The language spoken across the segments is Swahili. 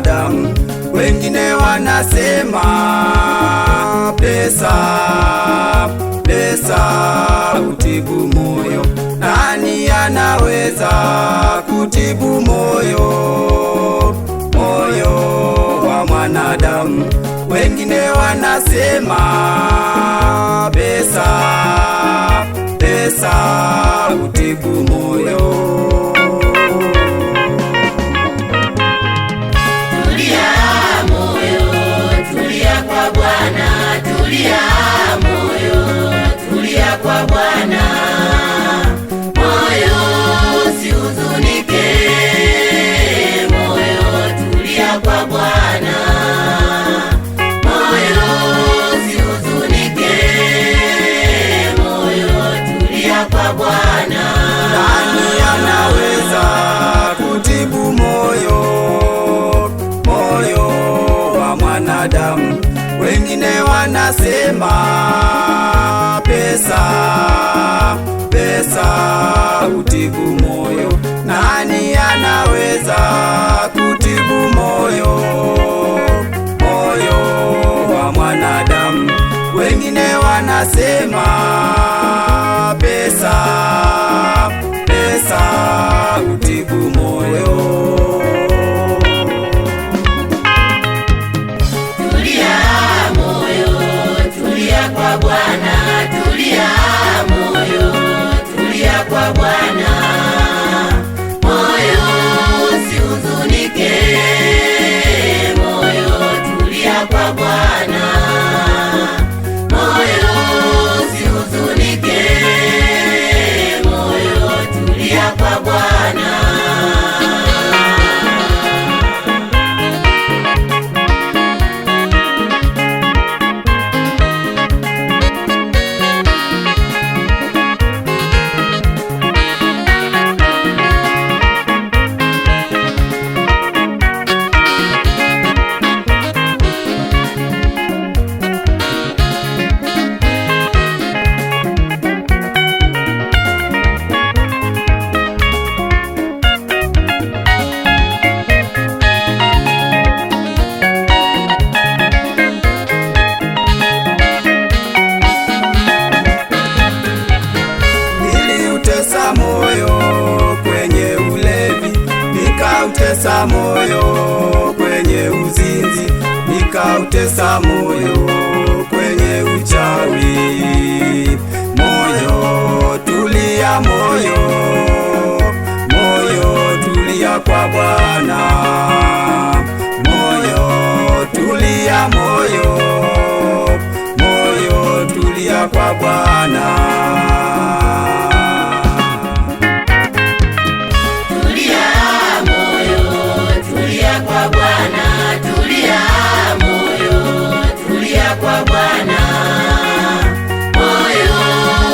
mwanadamu. Wengine wanasema pesa, pesa hutibu moyo. Nani anaweza kutibu moyo, moyo wa mwanadamu? Wengine wanasema pesa, pesa hutibu moyo. Kwa Bwana, moyo usihuzunike, moyo tulia kwa Bwana, moyo usihuzunike, moyo tulia kwa Bwana. Nani anaweza kutibu moyo, moyo wa mwanadamu? Wengine wanasema pesa, pesa hutibu moyo. Nani anaweza kutibu moyo, moyo wa mwanadamu? Wengine wanasema pesa, pesa hutibu moyo. Kwa Bwana, tulia moyo, tulia kwa Bwana, moyo usihuzunike, moyo tulia kwa Bwana, moyo usihuzunike, moyo tulia kwa Bwana. Moyo kwenye ulevi, nikautesa moyo kwenye uzinzi, nikautesa moyo kwenye uchawi. Moyo tulia, moyo, moyo tulia kwa Bwana, moyo tulia, moyo, moyo tulia kwa Bwana. Kwa Bwana, tulia moyo, tulia kwa Bwana, moyo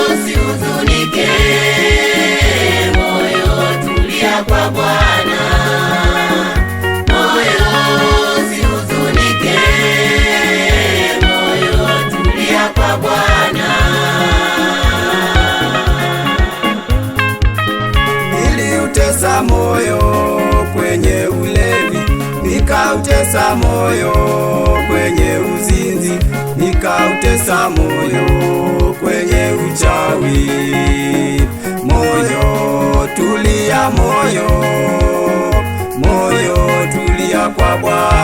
usihuzunike, moyo tulia kwa Bwana, moyo usihuzunike, moyo tulia kwa Bwana. Niliutesa moyo kwenye ulevi, nikautesa moyo kwenye uzinzi, nikautesa moyo kwenye uchawi. Moyo tulia, moyo, moyo tulia kwa Bwana.